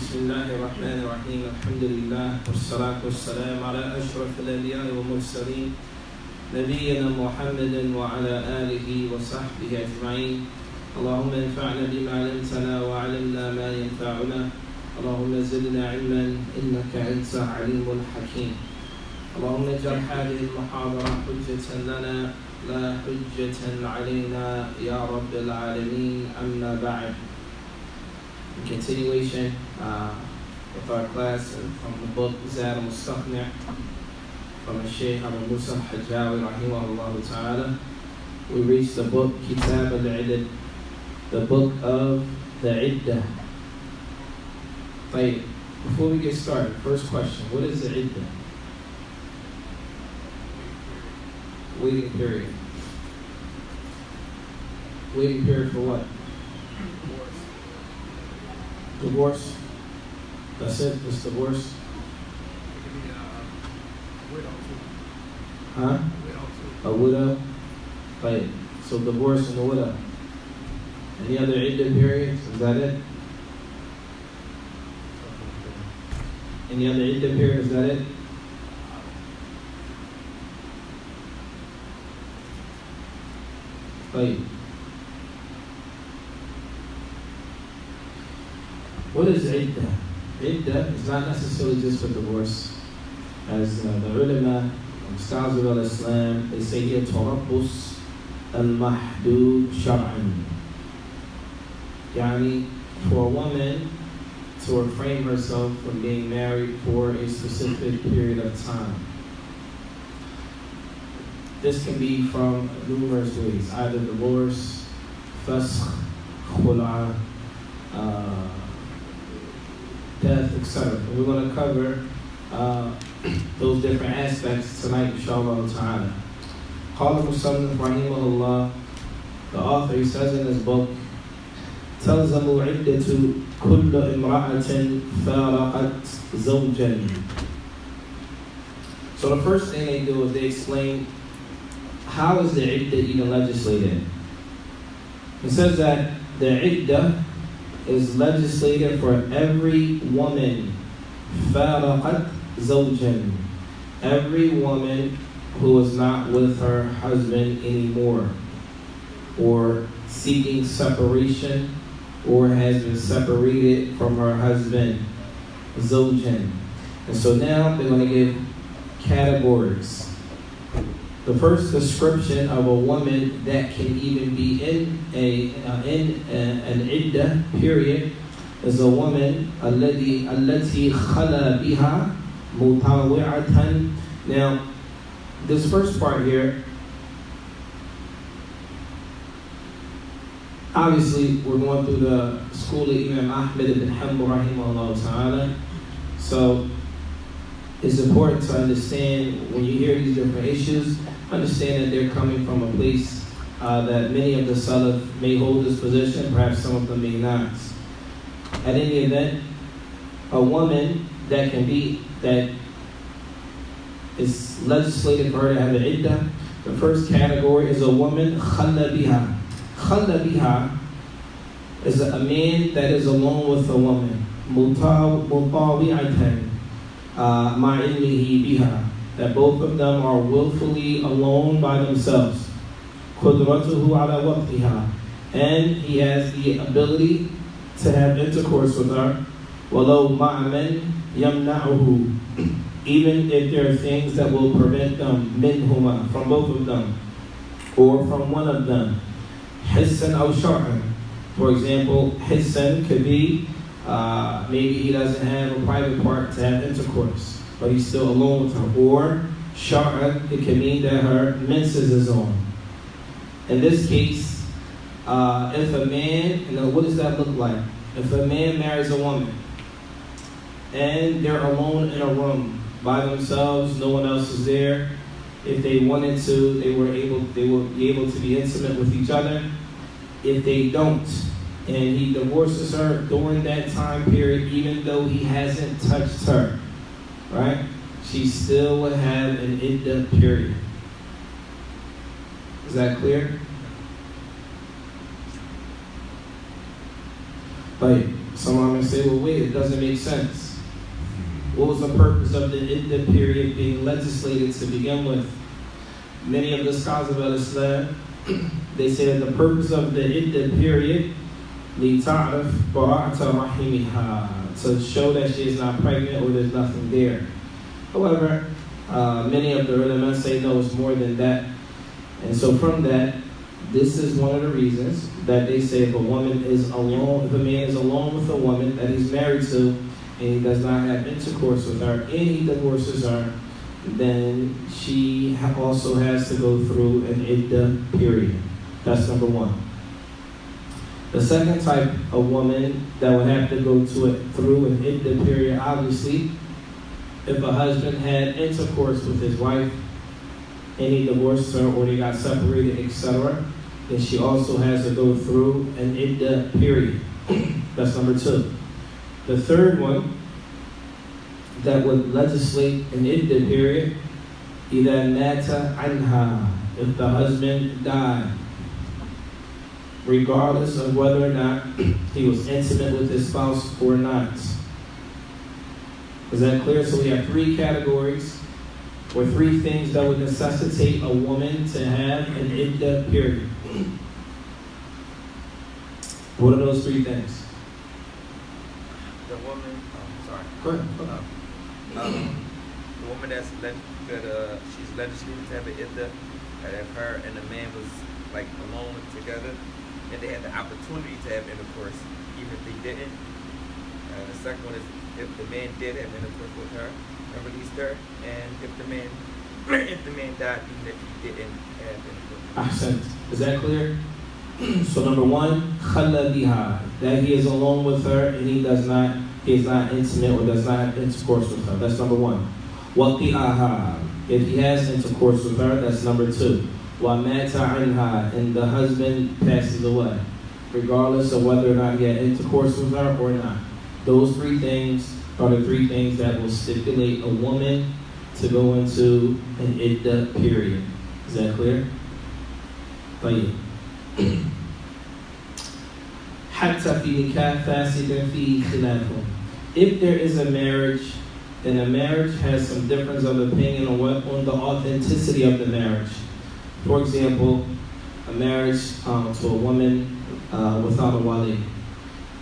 بسم الله الرحمن الرحيم الحمد لله والصلاة والسلام على أشرف الأنبياء والمرسلين نبينا محمد وعلى آله وصحبه أجمعين. اللهم انفعنا بما علمتنا وعلمنا ما ينفعنا. اللهم زدنا علما إنك أنت عليم حكيم. اللهم اجعل هذه المحاضرة حجة لنا لا حجة علينا يا رب العالمين. أما بعد. In continuation with our class from the book Zaad Al-Mustaqni from Zaad Al-Mustaqni ta'ala, we reached the book Kitab al-Iddah, the book of the iddah. Before we get started, first question, what is the iddah? Waiting period. Waiting period for what? Divorce. That's it? Just divorce? It could be a widow too. Huh? Widow too. A widow? Right. So divorce and a widow. Any other iddah periods? Is that it? Any other iddah period? Is that it? Right. What is iddah? Iddah is not necessarily just for divorce. As the ulama, scholars of Islam, they say here, tarabbus al-mahdud shar'an. Yani, for a woman to refrain herself from being married for a specific period of time. This can be from numerous ways, either divorce, fasakh, khula, death, etc. We're going to cover those different aspects tonight, inshallah ta'ala. Qala Musannif rahimahullah, the author, he says in his book, تلزم عدة كل امرأة فارقت زوجا. So the first thing they do is they explain how is the iddah even legislated. It says that the iddah is legislated for every woman, فارقت زوجا, every woman who is not with her husband anymore, or seeking separation, or has been separated from her husband, zawjan. And so now they're going to give categories. The first description of a woman that can even be in an iddah period is a woman التي خلا بها مطاوعة. Now, this first part here, obviously we're going through the school of Imam Ahmed ibn Hanbal rahimahullah ta'ala. So it's important to understand when you hear these different issues, understand that they're coming from a place that many of the Salaf may hold this position, perhaps some of them may not. At any event, a woman that is legislated for her to have an iddah, the first category is a woman khalla biha. Khalla biha is a man that is alone with a woman. Mutawi'atan ma'ilmihi biha, that both of them are willfully alone by themselves. Qudratuhu ala waqtiha, and he has the ability to have intercourse with her. Walau ma'aman yamna'uhu, even if there are things that will prevent them, minhuma, from both of them, or from one of them. Hissan aw shar'an. For example, hissan could be maybe he doesn't have a private part to have intercourse, but he's still alone with her. Or shar'an, it can mean that her menses is on. In this case, if a man, and what does that look like? If a man marries a woman and they're alone in a room by themselves, no one else is there, if they wanted to, they will be able to be intimate with each other. If they don't, and he divorces her during that time period, even though he hasn't touched her, right? She still would have an iddah period. Is that clear? Right. Someone may say, well, wait, it doesn't make sense. What was the purpose of the iddah period being legislated to begin with? Many of the scholars of Islam, they say that the purpose of the iddah period, لِتَعْرِفْ بَرَاءَةَ رَحِمِهَا, to show that she is not pregnant or there's nothing there. However, many of the ulama say no, it's more than that. And so from that, this is one of the reasons that they say if a woman is alone, if a man is alone with a woman that he's married to, and he does not have intercourse with her, and he divorces her, then she also has to go through an iddah period. That's number one. The second type of woman that would have to go through an iddah period, obviously, if a husband had intercourse with his wife and he divorced her or they got separated, etc., then she also has to go through an iddah period. That's number two. The third one that would legislate an iddah period, إِذَا مَاتَ عَنْهَا, if the husband died, regardless of whether or not he was intimate with his spouse or not. Is that clear? So we have three categories, or three things that would necessitate a woman to have an iddah period. What are those three things? The woman, Go ahead. the woman she's legislated to have an iddah, and if her and the man was like alone together, and they had the opportunity to have intercourse, even if they didn't. The second one is if the man did have intercourse with her and released her, and if the man died, even if he didn't have intercourse. Ahsant. Is that clear? So number one, khalla biha, that he is alone with her and he is not intimate or does not have intercourse with her. That's number one. Waqi'aha, if he has intercourse with her, that's number two. Wa mata anha, and the husband passes away, regardless of whether or not he had intercourse with her or not. Those three things are the three things that will stipulate a woman to go into an iddah period. Is that clear? طيب. حتى في نكاح فاسد فيه خلاف. If there is a marriage, then a marriage has some difference of opinion on the authenticity of the marriage. For example, a marriage to a woman without a wali.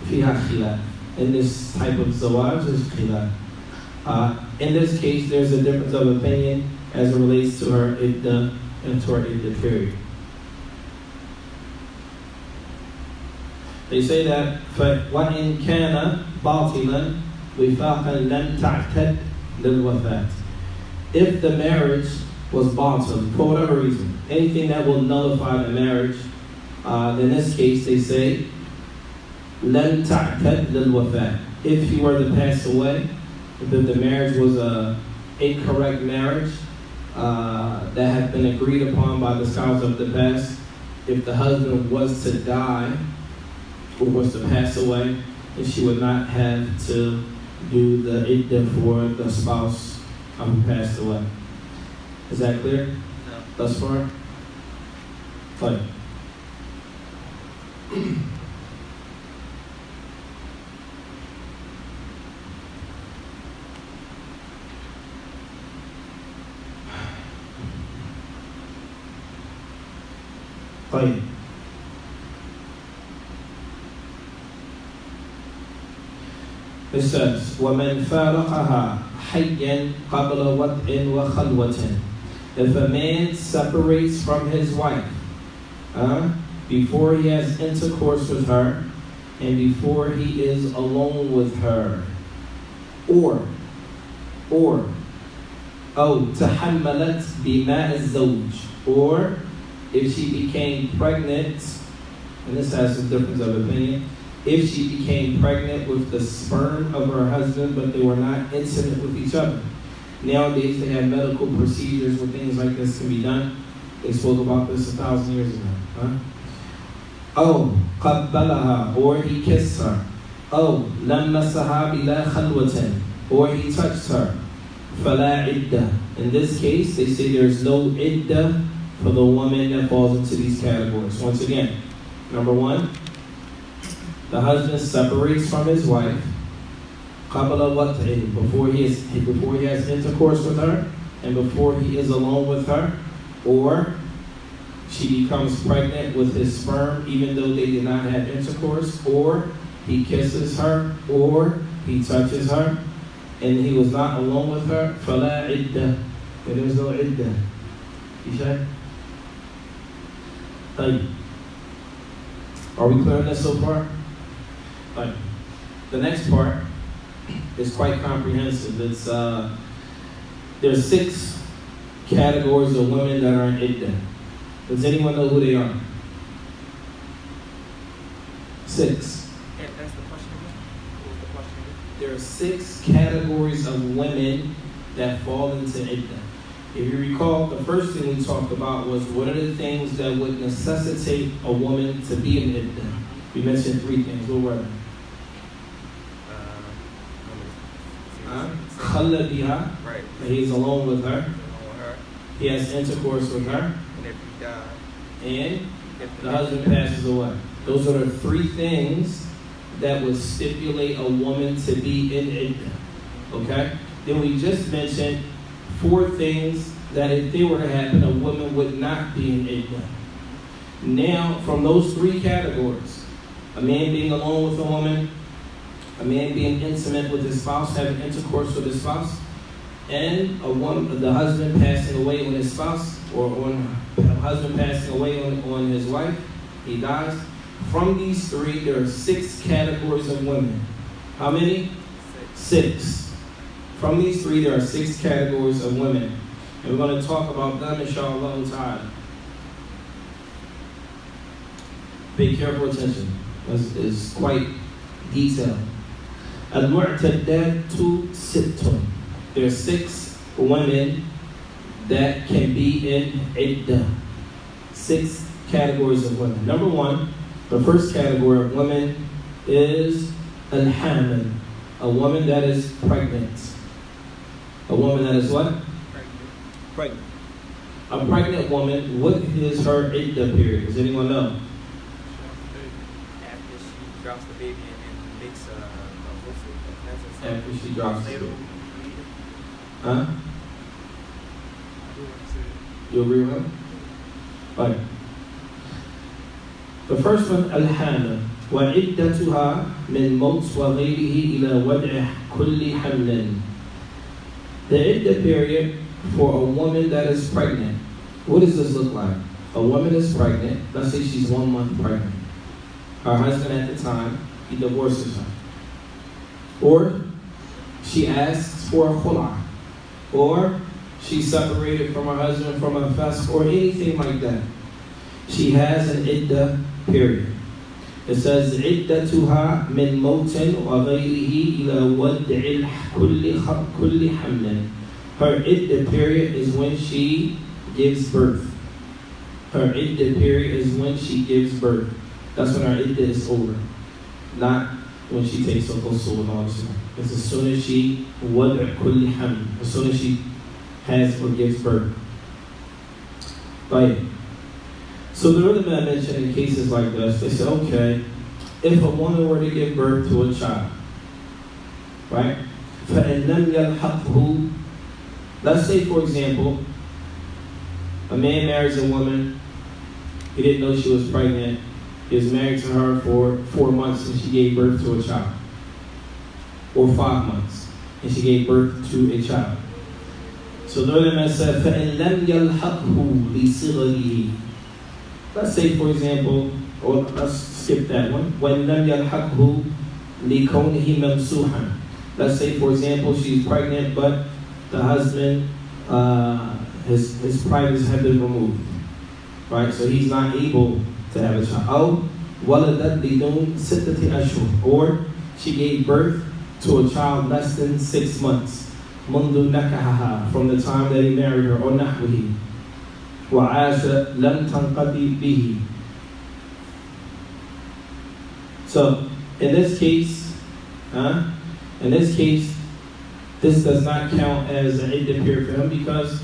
فيها خلاف. In this type of zawaj, there's khilaf. In this case, there's a difference of opinion as it relates to her iddah and to her iddah period. They say that وَإِنْ كَانَ بَاطِلًا وِفَاقًا لَمْ تَعْتَدْ لِلْوَفَاةِ. If the marriage was batil, for whatever reason, anything that will nullify the marriage, in this case they say لَمْ تَعْتَدْ لِلْوَفَاةِ. If he were to pass away, if the marriage was an incorrect marriage that had been agreed upon by the scholars of the past, if the husband was to die or was to pass away, then she would not have to do the iddah for the spouse who passed away. Is that clear? No. Thus far? Fine. طيب. It says, وَمَنْ فَارَقَهَا حَيًّا قَبْلَ وَطْءٍ وَخَلْوَةٍ. If a man separates from his wife before he has intercourse with her and before he is alone with her, or تَحَمَّلَتْ بِمَاءِ الزَّوْجِ, or if she became pregnant, and this has some difference of opinion, if she became pregnant with the sperm of her husband, but they were not intimate with each other. Nowadays, they have medical procedures where things like this can be done. They spoke about this 1,000 years ago. Oh, قَبَّلَهَا, or he kissed her. Oh, لَمَّسَهَا بِلَا خَلْوَةٍ, or he touched her. فَلَا عِدَّةٍ. In this case, they say there's no iddah for the woman that falls into these categories. Once again, number one, the husband separates from his wife, qabla wat'in, before he has intercourse with her, and before he is alone with her, or she becomes pregnant with his sperm even though they did not have intercourse, or he kisses her, or he touches her, and he was not alone with her, فَلَا عِدَّةً, there is no iddah. You say? Are we clear on this so far? The next part is quite comprehensive. It's there's 6 categories of women that are in iddah. Does anyone know who they are? 6. And that's the question again? What was the question again? There are 6 categories of women that fall into iddah. If you recall, the first thing we talked about was what are the things that would necessitate a woman to be in iddah. We mentioned 3 things. What were they? Khalla biha, Right. he's alone with her. Along with her. He has intercourse with her, And if he died, and if the husband passes away. Those are the 3 things that would stipulate a woman to be in iddah. Okay? Then we just mentioned 4 things that if they were to happen, a woman would not be in iddah. Now, from those 3 categories, a man being alone with a woman, a man being intimate with his spouse, having intercourse with his spouse, and the husband passing away on his spouse, or the husband passing away on his wife, he dies. From these 3, there are 6 categories of women. How many? 6. From these 3, there are 6 categories of women. And we're going to talk about them, inshallah ta'ala. Pay careful attention. It's quite detailed. Al-mu'taddatu sittun. There are 6 women that can be in iddah. 6 categories of women. Number 1, the first category of women is al-hamil, a woman that is pregnant. A woman that is what? Pregnant. A pregnant woman, what is her iddah period? Does anyone know? after she drops the baby and makes what's it? After she drops the baby. Huh? I do want to say You agree with him? Right. The first one, al-hamil. وعدتها من موت وغيره إلى وضع كل حمل. The iddah period for a woman that is pregnant. What does this look like? A woman is pregnant. Let's say she's 1 month pregnant. Her husband at the time, he divorces her. Or she asks for a khula. Or she's separated from her husband from a fasq, or anything like that. She has an iddah period. It says عدتها من موت وغيره إلى وضع كل حمل. Her iddah period is when she gives birth. Her iddah period is when she gives birth. That's when her iddah is over. Not when she takes her ghusl and all this. It's as soon as she وضع كل حمل. As soon as she has or gives birth. Right. So the ulama mentioned in cases like this, they said, okay, if a woman were to give birth to a child, right? فَإِنْ لَمْ يَلْحَقْهُ. Let's say, for example, a man marries a woman, he didn't know she was pregnant, he was married to her for 4 months and she gave birth to a child. Or 5 months, and she gave birth to a child. So the ulama said, فَإِنْ لَمْ يَلْحَقْهُ لِصِغَرِهِ. Let's say, for example, or let's skip that one. When لم يلحقه لكونه ممسوحا. Let's say, for example, she's pregnant, but the husband, his privates have been removed, right? So he's not able to have a child. أو ولدت بدون 6 أشهر. Or she gave birth to a child less than 6 months. منذ نكحها, from the time that he married her, or نحوه. وعاش لم تنقضي به. So in this case, this does not count as an iddah period for him, because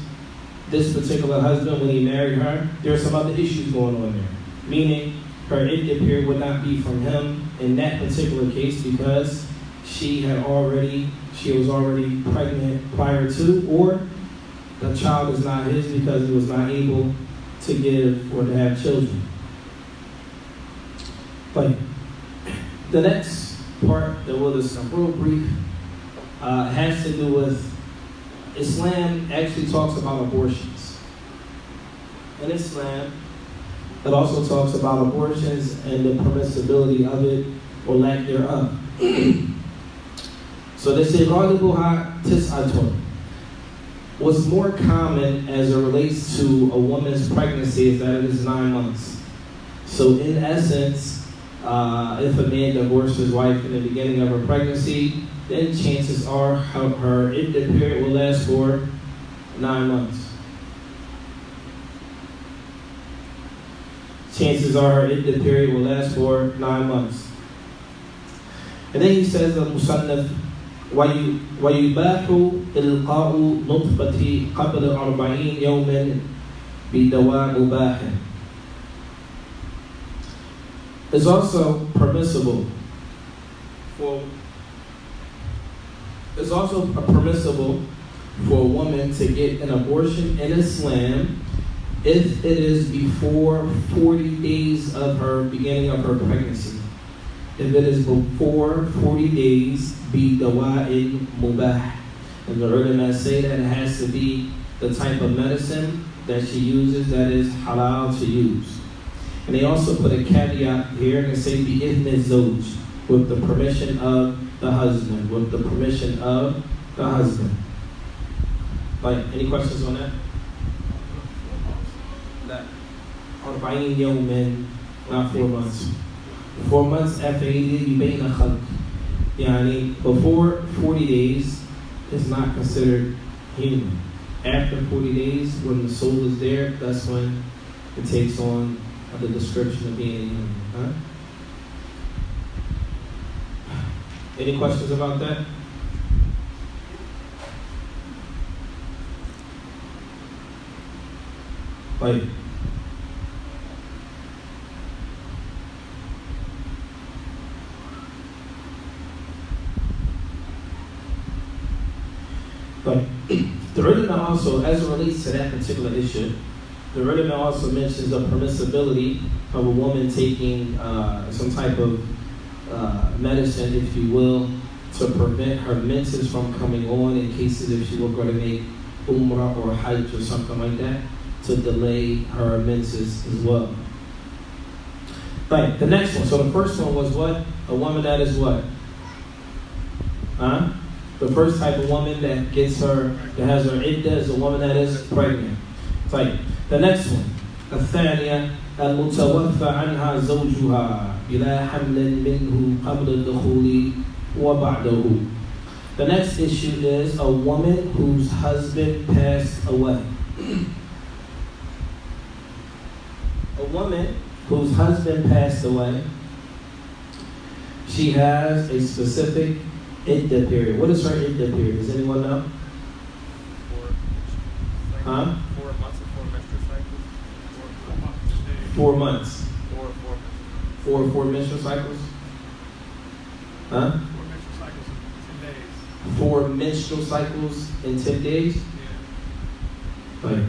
this particular husband, when he married her, there are some other issues going on there. Meaning, her iddah period would not be from him in that particular case because she was already pregnant prior to, or the child is not his because he was not able to give or to have children. But the next part that we'll discuss, real brief, has to do with Islam actually talks about abortions. In Islam, it also talks about abortions and the permissibility of it or lack thereof. So they say, غَالِبُهَا تِسْعَةٌ. What's more common as it relates to a woman's pregnancy is that it is 9 months. So in essence, if a man divorced his wife in the beginning of her pregnancy, then chances are her iddah period will last for 9 months. Chances are her iddah period will last for 9 months. And then he says, al-Musannaf, وَيُبَاحُ إِلْقَاءُ نُطْفَةِ قَبْلَ 40 يَوْمًا بِدَوَاء مُبَاحٍ. It's also permissible for a woman to get an abortion in Islam if it is before 40 days of her beginning of her pregnancy. If it is before 40 days, bidawa'in mubah. And the ulama say that it has to be the type of medicine that she uses that is halal to use. And they also put a caveat here and say bi'idhni zawj, with the permission of the husband, with the permission of the husband. Like, any questions on that? 40 يوما, not 4 months. 4 months after يبين خلق. Yani, before 40 days is not considered human. After 40 days, when the soul is there, that's when it takes on the description of being a human. Huh? Any questions about that? Like, but the ulama also, as it relates to that particular issue, the ulama also mentions the permissibility of a woman taking some type of medicine, if you will, to prevent her menses from coming on in cases if she were going to make umrah or hajj or something like that, to delay her menses as well. Right, the next one. So the first one was what? A woman that is what? The first type of woman that has her iddah is a woman that is pregnant. Right. The next one. الثانية المتوفى عنها زوجها بلا حمل منه قبل الدخول وبعده. The next issue is a woman whose husband passed away. A woman whose husband passed away, she has a specific iddah period. What is her iddah period? Does anyone know? 4 months of 4 menstrual cycles. 4 months. 4 menstrual cycles? 4 menstrual cycles in 10 days. 4 menstrual cycles in 10 days? Yeah. Right.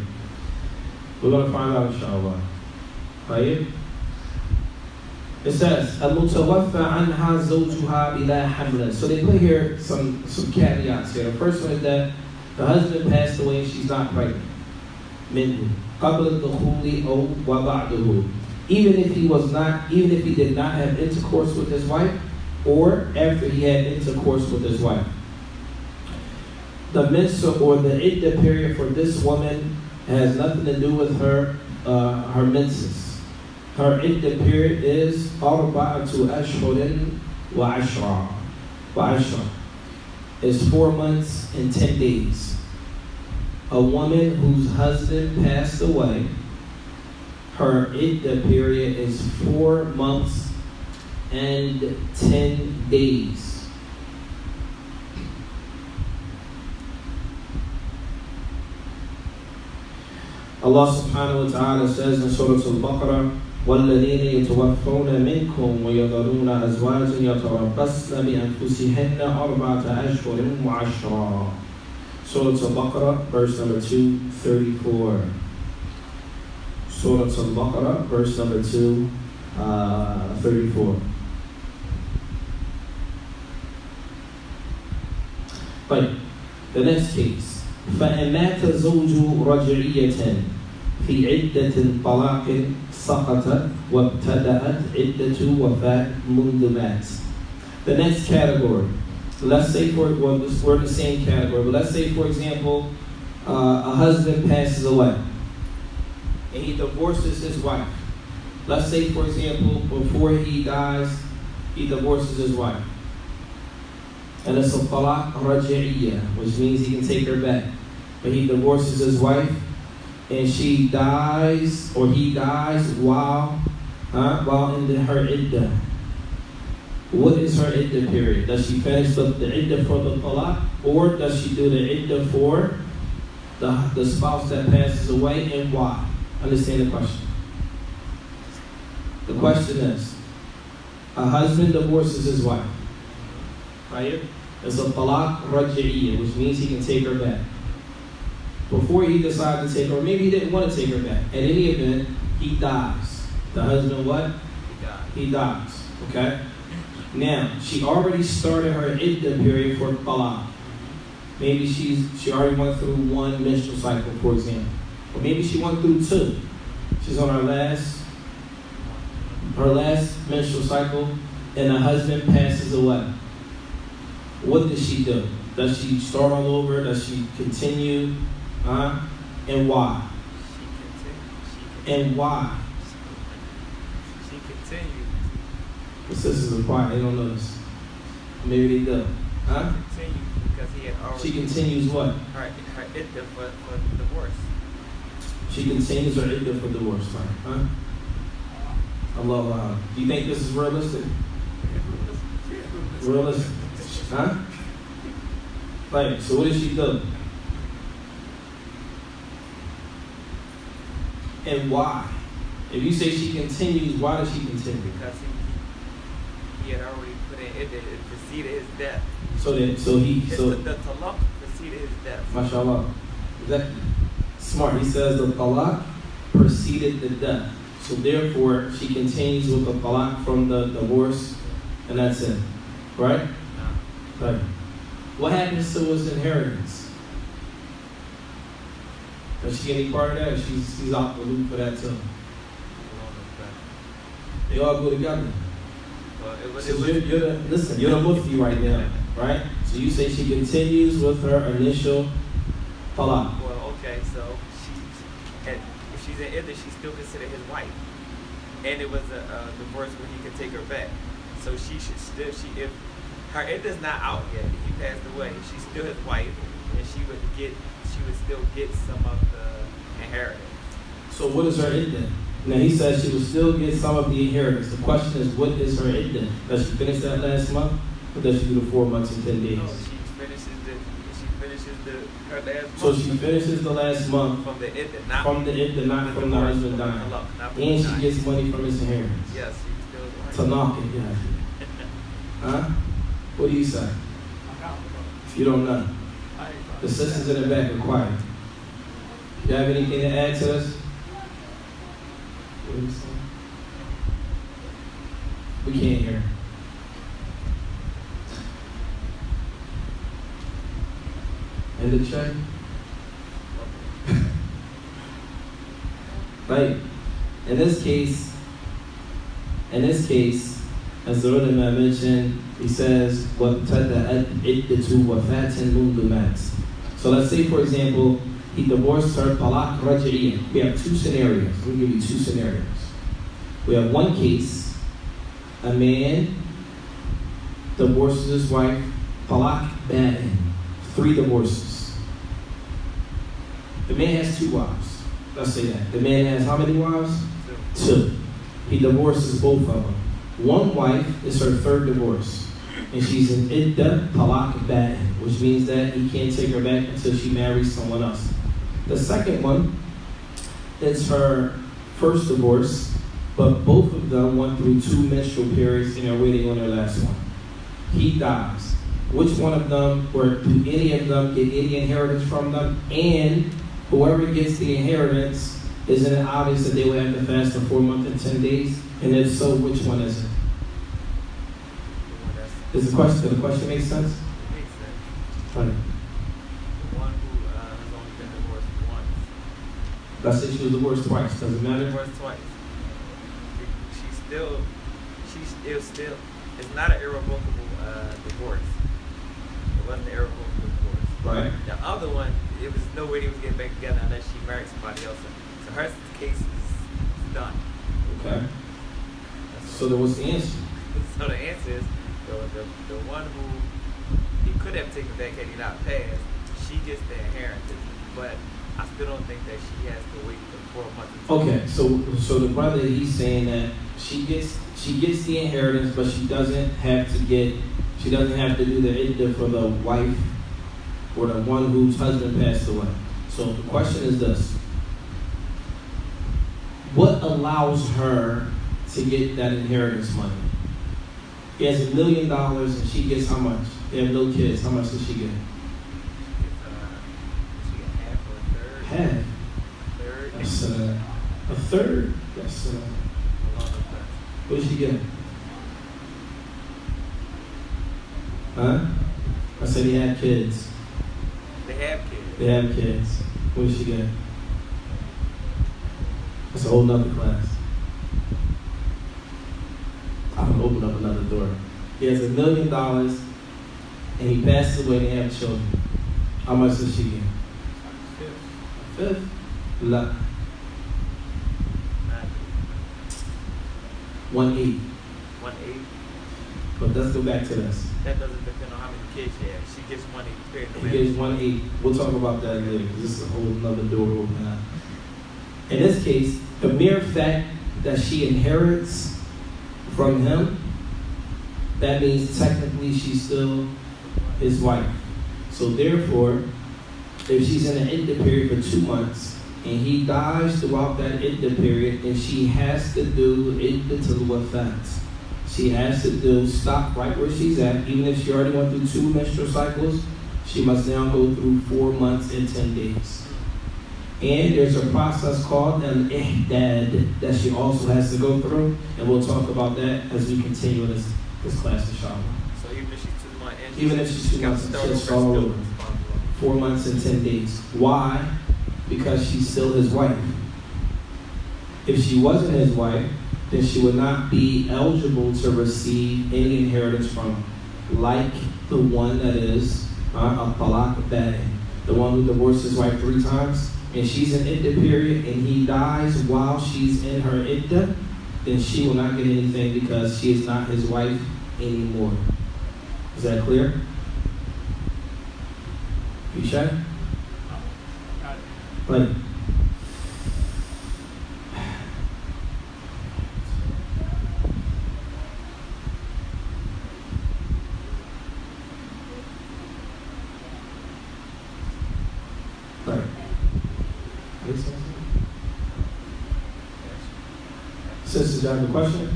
We're going to find out, inshallah. Right? It says, المتوفى عنها زوجها بلا حمل. So they put here some caveats here. The first one is that the husband passed away and she's not pregnant. منه قبل الدخول أو وبعده. Even if he did not have intercourse with his wife, or after he had intercourse with his wife. The menstrual or the iddah period for this woman has nothing to do with her menses. Her iddah period is أربعة أشهر وعشرة. It's 4 months and 10 days. A woman whose husband passed away, her iddah period is 4 months and 10 days. Allah subhanahu wa ta'ala says in Surah Al-Baqarah, والذين يتوفون منكم ويذرون أزواجا يتربصن بأنفسهن 4 أشهر وعشرا. Surah Al-Baqarah, verse number 234. Surah Al-Baqarah, verse number 234. Right. The next case. فإن مات زوج رجعية في عدة طلاق سقطت وابتدأت عدة وفاة منذ مات. The next category. Let's say we're in the same category, but let's say, for example, a husband passes away and he divorces his wife. Let's say, for example, before he dies, he divorces his wife. And it's a talaaq raj'iyya, which means he can take her back. But he divorces his wife, and she dies, or he dies while in her iddah. What is her iddah period? Does she finish the iddah for the talaq, or does she do the iddah for the spouse that passes away, and why? Understand the question. The question is, a husband divorces his wife. Right? It's a talaaq raj'iyya, which means he can take her back. Before he decided to take her, or maybe he didn't want to take her back. At any event, he dies. The husband what? He dies. Okay? Now, she already started her iddah period for talaq. Maybe she already went through 1 menstrual cycle, for example. Or maybe she went through 2. She's on her last menstrual cycle, and the husband passes away. What does she do? Does she start all over? Does she continue? And why? And why? She continued. The sisters are quiet. They don't know this. Maybe they do. Continued because he had already. She continues what? Her iddah for divorce. She continues her iddah for divorce. Allah. Do you think this is realistic? Realistic? Right. So what does she do? And why? If you say she continues, why does she continue? Because he had already put in iddah. It preceded his death. The talaq preceded his death. MashaAllah. That smart. He says the talaq preceded the death. So therefore, she continues with the talaq from the divorce, and that's it. Right? Right. What happens to his inheritance? Does she get any part of that? She's out the loop for that too. They all go together. You're the mufti right now, right? So you say she continues with her initial talaq. Well, okay, so if she's in iddah, she's still considered his wife, and it was a divorce where he could take her back. So she should still if her iddah's not out yet, he passed away, she's still his wife, and she would still get some of the inheritance. So what is her iddah? Now he says she will still get some of the inheritance. The question is, what is her iddah? Does she finish that last month, or does she do the 4 months and 10 days? No, she finishes her last month. So she finishes the last month from the iddah, not from the husband dying. And she gets money from his inheritance. Yes, she's still his wife. Talaaq it, yeah. What do you say? You don't know. The sisters in the back are quiet. You have anything to add to this? What are you saying? We can't hear. And the check? Right. In this case, as the ulama mentioned, he says, وَابْتَدَأَتْ عِدَّةُ وَفَاتٍ مُنْذُ مَاتٍ. So let's say, for example, he divorced her, talaaq raj'iyya. We have 2 scenarios. Let me give you 2 scenarios. We have one case, a man divorces his wife, talaaq ba'in, 3 divorces. The man has 2 wives. Let's say that. The man has how many wives? 2. He divorces both of them. One wife is her 3rd divorce, and she's in iddah talaaq ba'in, which means that he can't take her back until she marries someone else. The second one is her 1st divorce, but both of them went through 2 menstrual periods and are waiting on their last one. He dies. Which one of them, or do any of them get any inheritance from them? And whoever gets the inheritance, isn't it obvious that they would have to fast for 4 months and 10 days? And if so, which one is it? Does the question make sense? It makes sense. Right. The one who has only been divorced once. Let's say she was divorced twice. Does it matter? Divorced twice. It's not an irrevocable divorce. It wasn't an irrevocable divorce. Right. The other one, it was no way they was getting back together unless she married somebody else. So her case is done. Okay. So then what's the answer? So the answer is the one who he could have taken back had he not passed, she gets the inheritance. But I still don't think that she has to wait for 4 months. Okay, so the brother, he's saying that she gets the inheritance, but she doesn't have to do the iddah for the wife or the one whose husband passed away. So the question is this: what allows her to get that inheritance money? He has $1 million and she gets how much? They have no kids. How much does she get? She get half or a third. Half. A third. That's a third. That's what does she get? Huh? I said he had kids. They have kids. They have kids. What does she get? That's a whole nother class. I'm gonna open up another door. He has $1 million and he passes away and they have children. How much does she get? A fifth. La. 1/8. 1/8. But let's go back to this. That doesn't depend on how many kids she has. She gets 1/8. He gets 1/8. We'll talk about that later because this is a whole nother door to open up. In this case, the mere fact that she inherits from him, that means technically she's still his wife. So therefore, if she's in an iddah period for 2 months and he dies throughout that iddah period, and she has to do iddah to wafat, she has to stop right where she's at, even if she already went through 2 menstrual cycles, she must now go through 4 months and 10 days. And there's a process called al-iddah that she also has to go through, and we'll talk about that as we continue this class, inshallah. So even if she's 2 months in, Even if she's 2 months, she'll start all over. 4 months and 10 days. Why? Because she's still his wife. If she wasn't his wife, then she would not be eligible to receive any inheritance from him. Like the one that is Talaaq, the one who divorced his wife 3 times, and she's in iddah period, and he dies while she's in her iddah, then she will not get anything because she is not his wife anymore. Is that clear? You sure? Like, right. Sisters, you have a question?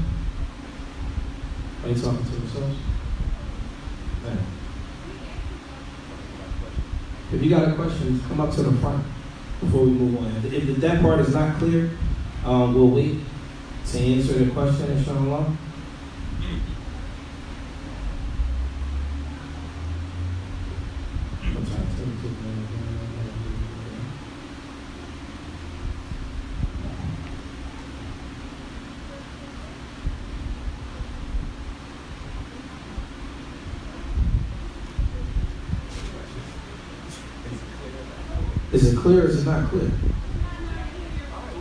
Are you talking to yourselves? Man. If you got a question, come up to the front before we move on. If that part is not clear, we'll wait to answer the question, inshallah. Is it clear or is it not clear?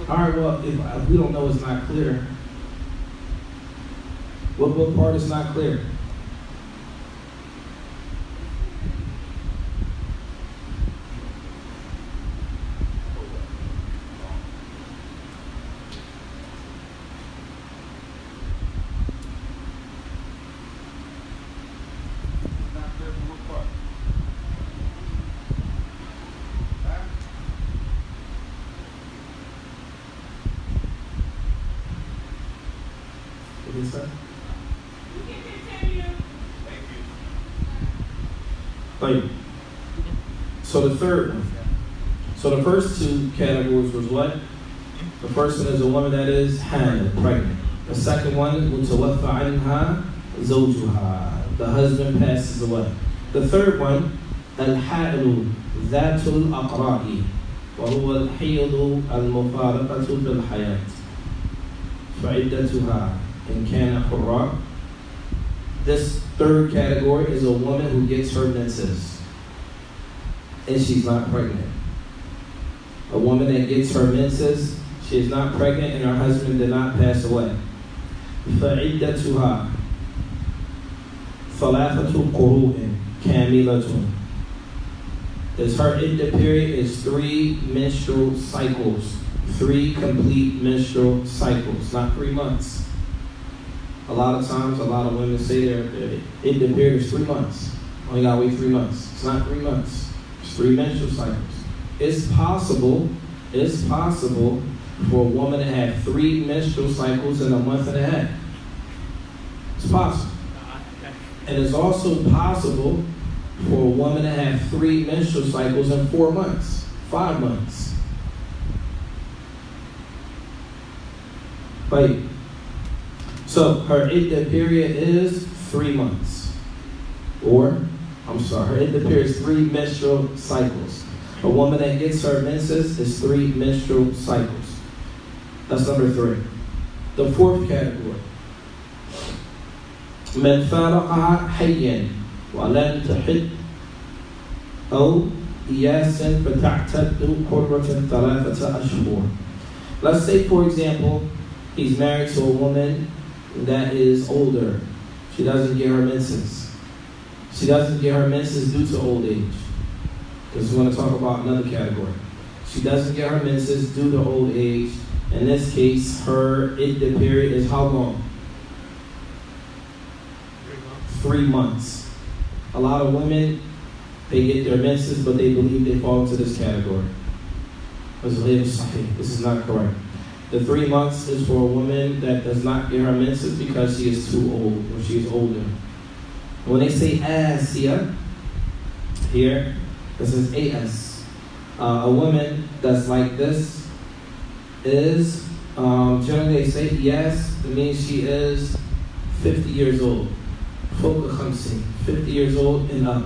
All right, well, if we don't know it's not clear, what part is not clear? Yes, sir. Right. So the third one. So the first two categories was what? The first one is a woman that is hamil, pregnant. The second one, متوفى عنها زوجها. The husband passes away. The third one, الحائل ذات الأقراء وهو الحيض المفارقة بالحياة فعدتها إن كان حرا. This third category is a woman who gets her menses and she's not pregnant. A woman that gets her menses, she is not pregnant and her husband did not pass away. فعدتها ثلاثة قروء كاملة. Her iddah period is 3 menstrual cycles. 3 complete menstrual cycles, not 3 months. A lot of times, a lot of women say their iddah period is 3 months. Only gotta wait 3 months. It's not 3 months. It's 3 menstrual cycles. It's possible for a woman to have 3 menstrual cycles in a month and a half. It's possible. And it's also possible for a woman to have 3 menstrual cycles in 4 months, 5 months. Right. So her iddah period is 3 months. Her iddah period is 3 menstrual cycles. A woman that gets her menses is 3 menstrual cycles. That's number 3. The fourth category. من فارقها حيا ولم تحد أو إياسا فتعتد حرة 3 أشهر. Let's say, for example, he's married to a woman that is older. She doesn't get her menses. She doesn't get her menses due to old age. Because we want to talk about another category. She doesn't get her menses due to old age. In this case, her iddah period is how long? 3 months. A lot of women, they get their menses, but they believe they fall into this category. This is not correct. The 3 months is for a woman that does not get her menses because she is too old or she is older. When they say Asiya, here, this is AS. A woman that's like this is, generally they say yes, it means she is 50 years old. 50 years old and up.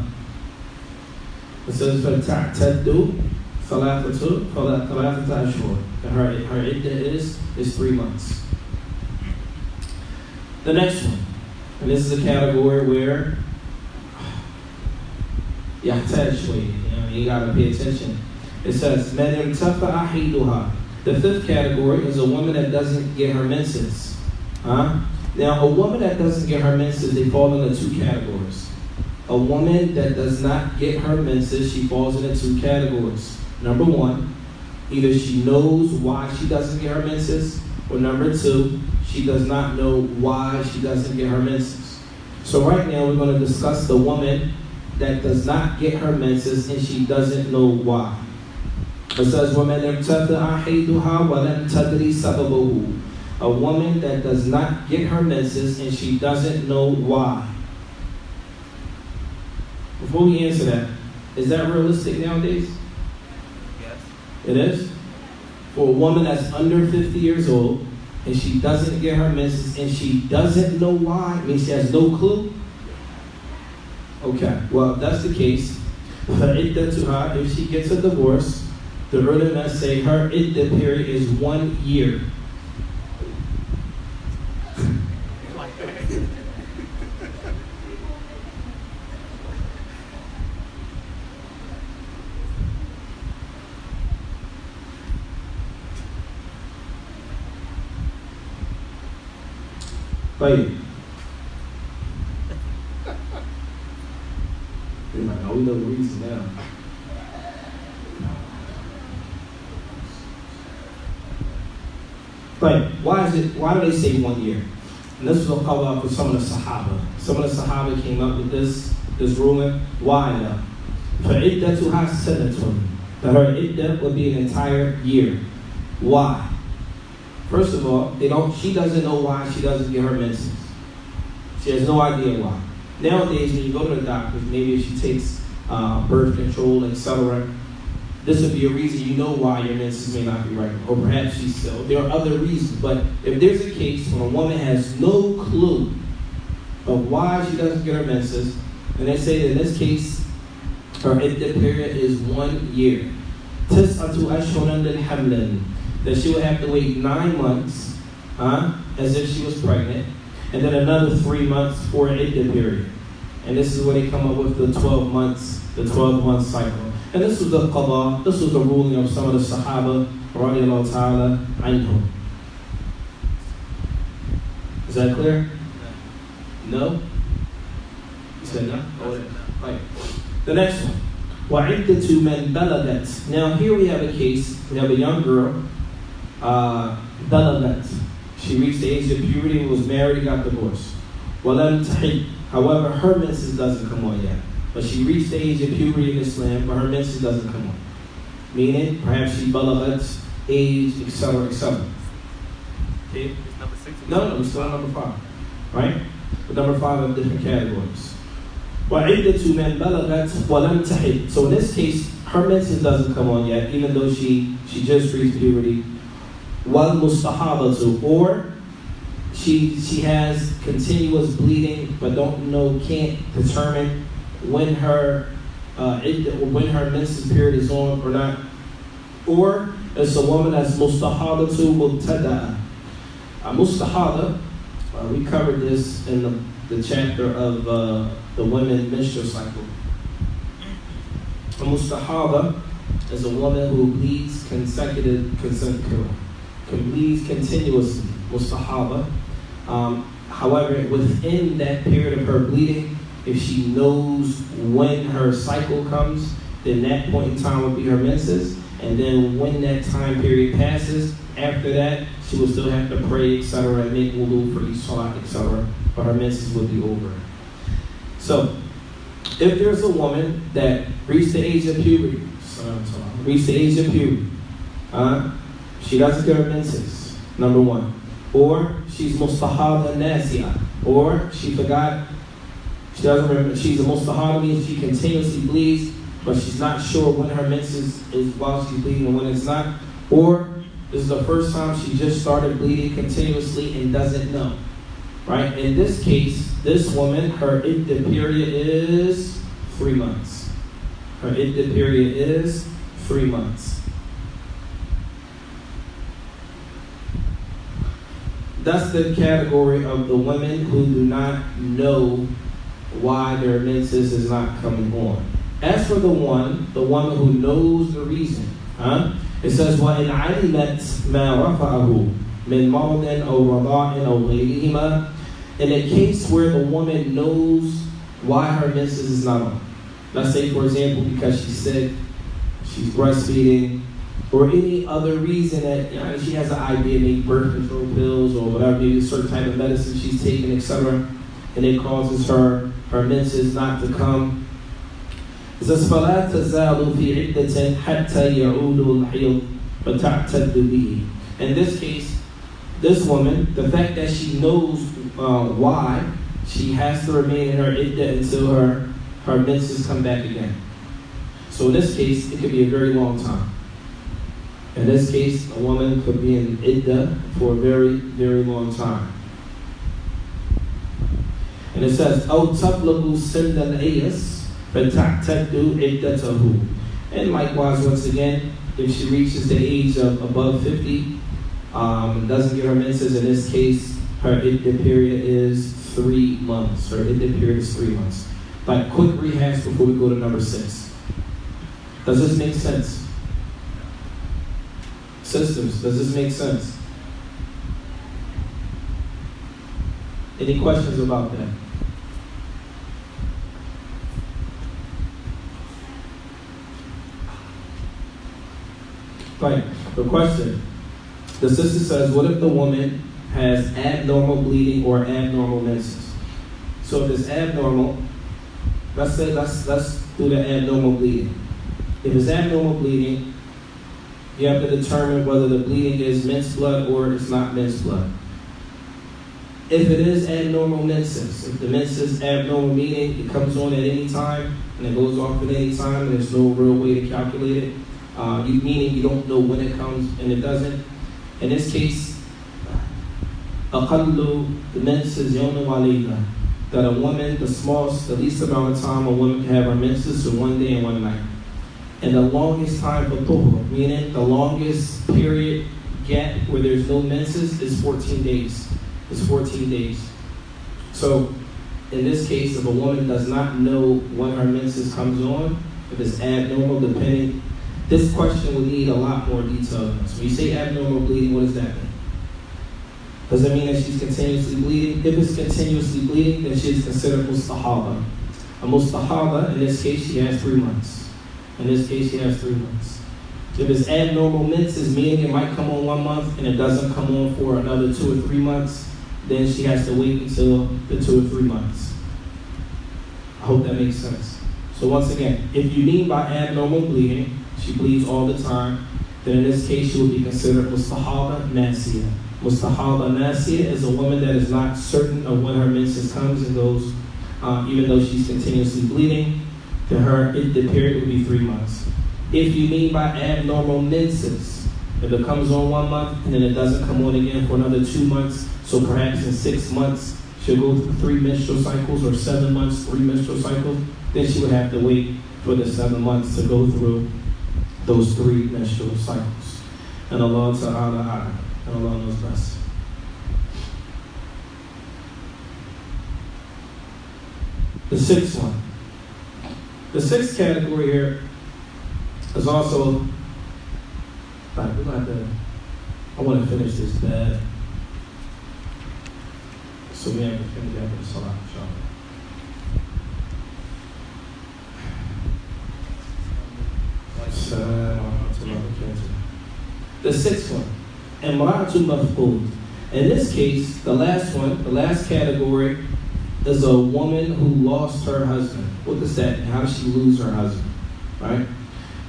It says فَتَعْتَدُّ ثَلَاثَةَ أَشْهُرٍ. Her iddah is 3 months. The next one, and this is a category where you gotta pay attention. It says مَنْ ارْتَفَعَ حِيدُهَا. The fifth category is a woman that doesn't get her menses. Now, a woman that doesn't get her menses, they fall into 2 categories. A woman that does not get her menses, she falls into 2 categories. Number 1, either she knows why she doesn't get her menses, or number 2, she does not know why she doesn't get her menses. So right now, we're going to discuss the woman that does not get her menses and she doesn't know why. It says, وَمَنْ ارْتَفَعَ حِيدُهَا وَلَمْ تَدْرِ سَبَبَهُ. A woman that does not get her menses and she doesn't know why. Before we answer that, is that realistic nowadays? Yes. It is? For a woman that's under 50 years old and she doesn't get her menses and she doesn't know why, I mean she has no clue? Okay, well if that's the case, فَعِدَّتُهَا, if she gets a divorce, the ulama say her iddah period is 1 year. Right. They're like, oh, we know the reason now. Right. Why do they say 1 year? And this was called up with some of the Sahaba. Some of the Sahaba came up with this ruling. Why now? فَعِدَّتُهَا سَنَةٌ. That her iddah would be an entire year. Why? First of all, she doesn't know why she doesn't get her menses. She has no idea why. Nowadays, when you go to the doctors, maybe if she takes birth control, etc., this would be a reason you know why your menses may not be regular. Or perhaps there are other reasons. But if there's a case when a woman has no clue of why she doesn't get her menses, and they say that in this case, her iddah period is 1 year. Tis'atu ashhuran lil hamlin. That she would have to wait 9 months, as if she was pregnant, and then another 3 months for an iddah period. And this is where they come up with the 12 month cycle. And this was the qada, this was the ruling of some of the Sahaba, radiallahu ta'ala anhum. Is that clear? No? You said no? Right. The next one. وَعِدَّةُ مَنْ بَلَغَتْ. Now here we have a case, we have a young girl, بَلَغَتْ. She reached the age of puberty and was married and got divorced. وَلَمْ تَحِدْ. However, her menses doesn't come on yet. But she reached the age of puberty in Islam, but her menses doesn't come on. Meaning, perhaps she balaghat, age, etc., etc. Okay? It's number 6. No, we're still on number 5. Right? But number 5 have different categories. وَعِدَّةُ مَنْ بَلَغَتْ وَلَمْ تَحِدْ. So in this case, her menses doesn't come on yet, even though she just reached puberty. وَالْمُسْتَحَاضَةُ. Or she has continuous bleeding, but can't determine when her menses period is on or not. Or it's a woman that's mustahadatu mubtada'a. Mustahada, we covered this in the chapter of the women menstrual cycle. A mustahada is a woman who bleeds bleeds continuously. Mustahada. However, within that period of her bleeding, if she knows when her cycle comes, then that point in time would be her menses. And then when that time period passes, after that, she will still have to pray, etc., and make wudu for each salat, etc., but her menses will be over. So, if there's a woman that reached the age of puberty, she doesn't get her menses, number 1. Or she's mustahada nasiya, or she forgot. She doesn't remember. She's a mustahada, means she continuously bleeds, but she's not sure when her menses is while she's bleeding and when it's not. Or this is the first time she just started bleeding continuously and doesn't know. Right? In this case, this woman, her iddah period is 3 months. Her iddah period is 3 months. That's the category of the women who do not know why their menses is not coming on. As for the woman who knows the reason, it says, وَإِنْ عَلِمَتْ مَا رَفَعَهُ مِنْ مَرْضٍ أَوْ رَضَاعٍ أَوْ غَيْرِهِمَا. In a case where the woman knows why her menses is not on. Let's say, for example, because she's sick, she's breastfeeding, or any other reason that she has an idea, maybe birth control pills or whatever, maybe a certain type of medicine she's taking, etc., and it causes her menses not to come. It says, فَلَا تَزَالُ فِي عِدَّةٍ حَتَّى يَعُودُ الْحِيضُ فَتَعْتَدُّ بِهِ. In this case, this woman, the fact that she knows why, she has to remain in her iddah until her menses come back again. So in this case, it could be a very long time. In this case, a woman could be in iddah for a very, very long time. And it says, أَوْ تَبْلَغُ سِنَّ الْأَيَسِ فَتَعْتَدُّ عِدَّتَهُ. And likewise, once again, if she reaches the age of above 50, doesn't get her menses, in this case, her iddah period is 3 months. Her iddah period is 3 months. Like, quick rehash before we go to number 6. Does this make sense? Systems, does this make sense? Any questions about that? Right, the question. The sister says, what if the woman has abnormal bleeding or abnormal menses? So if it's abnormal, let's do the abnormal bleeding. If it's abnormal bleeding, You have to determine whether the bleeding is men's blood or it's not men's blood. If it is abnormal menses, if the menses is abnormal, meaning it comes on at any time and it goes off at any time and there's no real way to calculate it, meaning you don't know when it comes and it doesn't. In this case, أقل the menses يوم وليلة, that a woman, the least amount of time a woman can have her menses is 1 day and 1 night. And the longest time for tuhur, meaning the longest period gap where there's no menses, is 14 days. It's 14 days. So, in this case, if a woman does not know when her menses comes on, if it's abnormal, depending, this question will need a lot more detail than this. When you say abnormal bleeding, what does that mean? Does that mean that she's continuously bleeding? If it's continuously bleeding, then she is considered mustahaba. A mustahaba, in this case, she has 3 months. In this case, she has 3 months. If it's abnormal menses, meaning it might come on 1 month and it doesn't come on for another 2 or 3 months, then she has to wait until the 2 or 3 months. I hope that makes sense. So once again, if you mean by abnormal bleeding, she bleeds all the time, then in this case she will be considered mustahaba nasiya. Mustahaba nasiya is a woman that is not certain of when her menses comes and goes, even though she's continuously bleeding. To her, the period would be 3 months. If you mean by abnormal menses, if it comes on 1 month and then it doesn't come on again for another 2 months, so perhaps in 6 months she'll go through 3 menstrual cycles, or 7 months, 3 menstrual cycles, then she would have to wait for the 7 months to go through those 3 menstrual cycles. And Allah Ta'ala, and Allah knows best. The 6th one. The 6th category here is also, I want to finish this bad. So we have to finish after the salah, inshallah. The 6th one, imra'atun mafqud. In this case, the last category is a woman who lost her husband. What does that mean? How does she lose her husband? Right?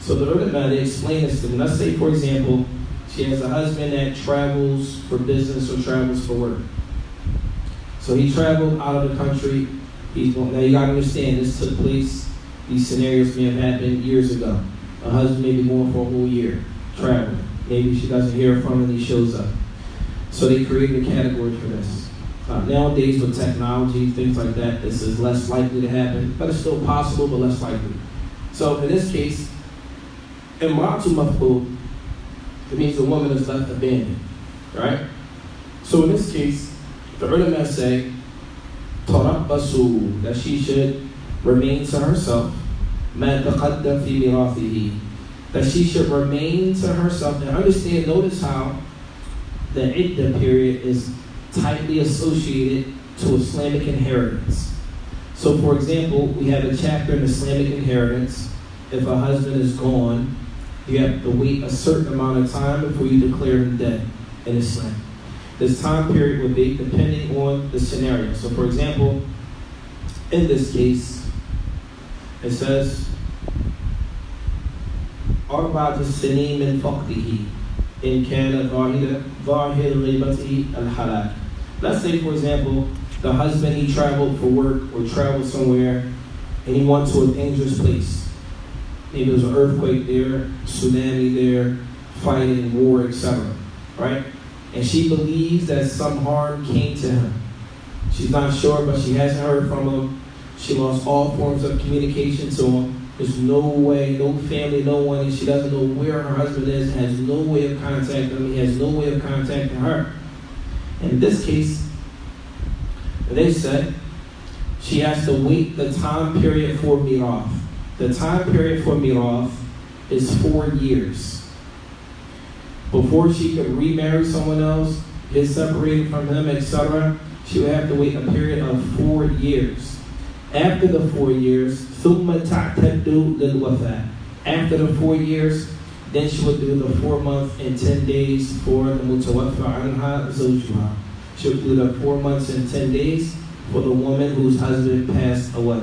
So the ulama, they explain this to me. Let's say, for example, she has a husband that travels for business or travels for work. So he traveled out of the country. Now you gotta understand, this took place, these scenarios may have happened years ago. A husband may be gone for a whole year, traveling. Maybe she doesn't hear from him and he shows up. So they created a category for this. Nowadays with technology, things like that, this is less likely to happen, but it's still possible, but less likely. So in this case, imra'atu mafqud, it means the woman is left abandoned, right? So in this case, the ulama say, tarabbasu, that she should remain to herself, ma taqaddam fi mirathihi, that she should remain to herself. And understand, notice how the iddah period is tightly associated to Islamic inheritance. So for example, we have a chapter in Islamic inheritance. If a husband is gone, you have to wait a certain amount of time before you declare him dead in Islam. This time period would be depending on the scenario. So for example, in this case, it says, أربعة سنين من فقده إن كان ظاهر غيبته الحلال. Let's say, for example, the husband, he traveled for work or traveled somewhere and he went to a dangerous place. Maybe there was an earthquake there, tsunami there, fighting, war, etc. Right? And she believes that some harm came to him. She's not sure, but she hasn't heard from him. She lost all forms of communication to him. There's no way, no family, no one, and she doesn't know where her husband is, has no way of contacting him, he has no way of contacting her. In this case, they said she has to wait the time period for mirath. The time period for mirath is 4 years. Before she could remarry someone else, get separated from him, etc., she would have to wait a period of 4 years. After the 4 years, ثُمَّ تَعْتَدُّ لِلْوَفَاةِ. After the 4 years, then she would do the 4 months and 10 days for the mutawaffa anha zawjuha. She would do the 4 months and 10 days for the woman whose husband passed away.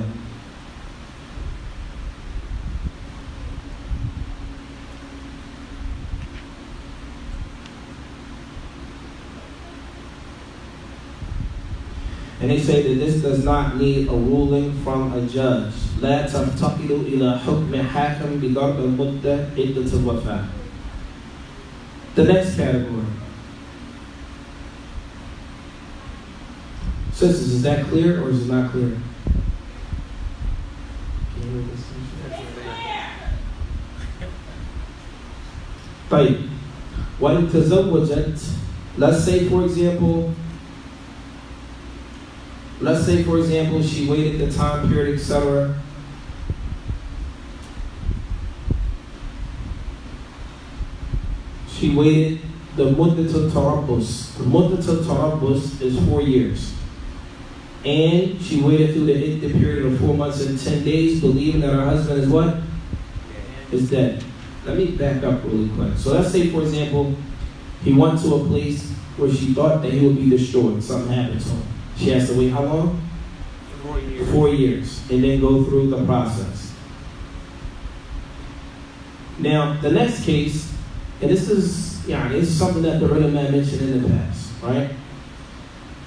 And they say that this does not need a ruling from a judge. لا تفتقد إلى حكم حاكم بضرب المدة عدة الوفاة. The next category. Sisters, is that clear or is it not clear? طيب. وإن تزوجت, let's say for example, she waited the time period, etc. She waited the muddatul tarabbus. The muddatul tarabbus is 4 years. And she waited through the iddah period of 4 months and 10 days, believing that her husband is what? Is dead. Let me back up really quick. So let's say, for example, he went to a place where she thought that he would be destroyed. Something happened to him. She has to wait how long? 4 years. 4 years. And then go through the process. Now, the next case, and this is something that the ulama mentioned in the past, right?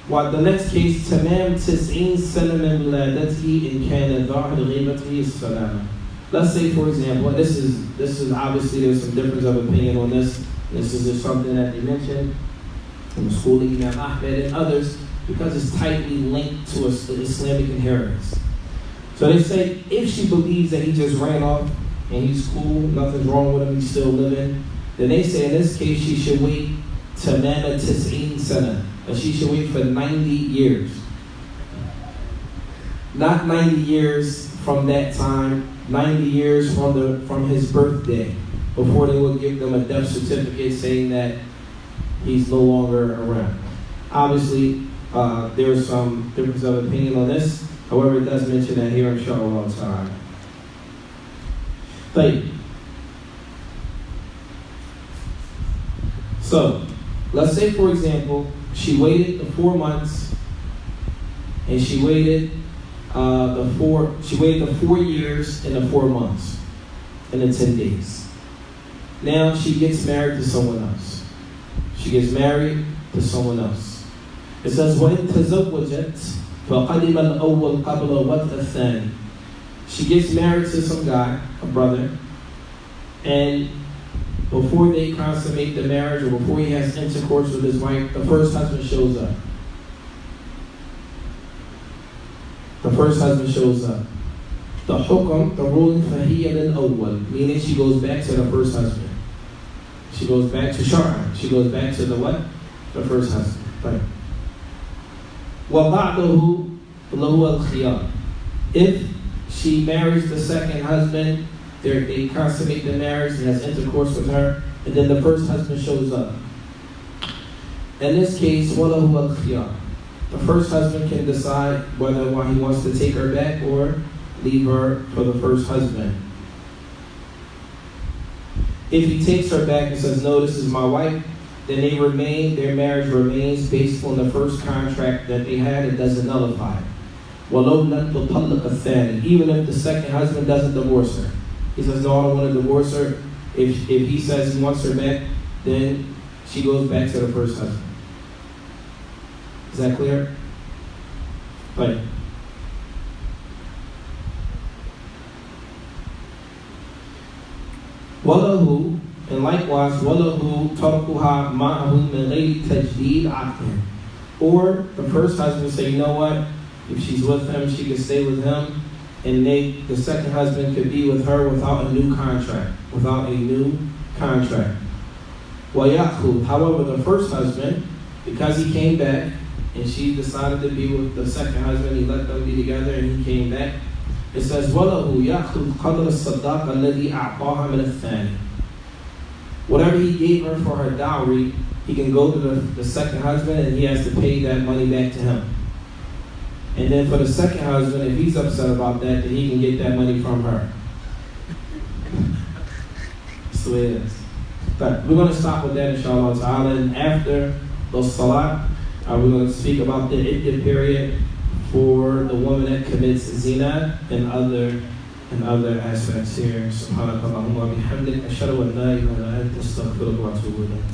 Well, the next case, تمام 90 سنة من ولادته إن كان ظاهر غيبته السلامة. Let's say, for example, this is obviously there's some difference of opinion on this. This is just something that they mentioned from the school of Imam Ahmed and others because it's tightly linked to Islamic inheritance. So they say if she believes that he just ran off and he's cool, nothing's wrong with him, he's still living, then they say in this case she should wait tamama 90 sana, but she should wait for 90 years. Not 90 years from that time, 90 years from his birthday, before they will give them a death certificate saying that he's no longer around. Obviously, there's some difference of opinion on this. However, it does mention that here, inshallah ta'ala. So, let's say, for example, she waited the 4 months, and she waited the 4 years and the 4 months and the 10 days. Now she gets married to someone else. She gets married to someone else. It says, وَإِن تَزَوَّجَتْ فَقَدِمَ الْأَوَّلْ قَبْلَ وَطْءِ الثَّانِ. She gets married to some guy, a brother, and before they consummate the marriage or before he has intercourse with his wife, the first husband shows up. The first husband shows up. The hukam, the ruling, فَهِيَ لِلْأَوَّلِ, meaning she goes back to the first husband. She goes back to Shar'an. She goes back to the what? The first husband. Right. وَبَعْدَهُ لَهُ الْخِيَارِ. If she marries the second husband, they consummate the marriage and has intercourse with her, and then the first husband shows up. In this case, وَلَهُ الْخِيَارِ. The first husband can decide whether or not he wants to take her back or leave her for the first husband. If he takes her back and says, no, this is my wife, then their marriage remains based on the first contract that they had. It doesn't nullify it. وَلَوْ لَمْ تُطَلِّقَ الثَّانِي. Even if the second husband doesn't divorce her. He says, no, I don't want to divorce her. If he says he wants her back, then she goes back to the first husband. Is that clear? Right. وَلَهُ, and likewise, وَلَهُ تَرْكُهَا مَعَهُ مِنْ غَيْرِ تَجْدِيدِ عَقْدٍ. Or the first husband say, you know what? If she's with him, she can stay with him, and the second husband could be with her without a new contract. وَيَأْخُذْ. However, the first husband, because he came back, and she decided to be with the second husband, he let them be together, and he came back. It says, وَلَهُ يَأْخُذْ قَدْرَ الصَّدَاقَ الَّذِي أَعْطَاهَا مِنَ الثَّانِي. Whatever he gave her for her dowry, he can go to the second husband and he has to pay that money back to him. And then for the second husband, if he's upset about that, then he can get that money from her. That's the way it is. But we're going to stop with that, inshallah ta'ala. And after the salat, we're going to speak about the iddah period for the woman that commits zina and other aspects here. Subhanakallahumma bihamdik, ashhadu an la ilaha illa anta, astaghfiruka wa atubu ilayk.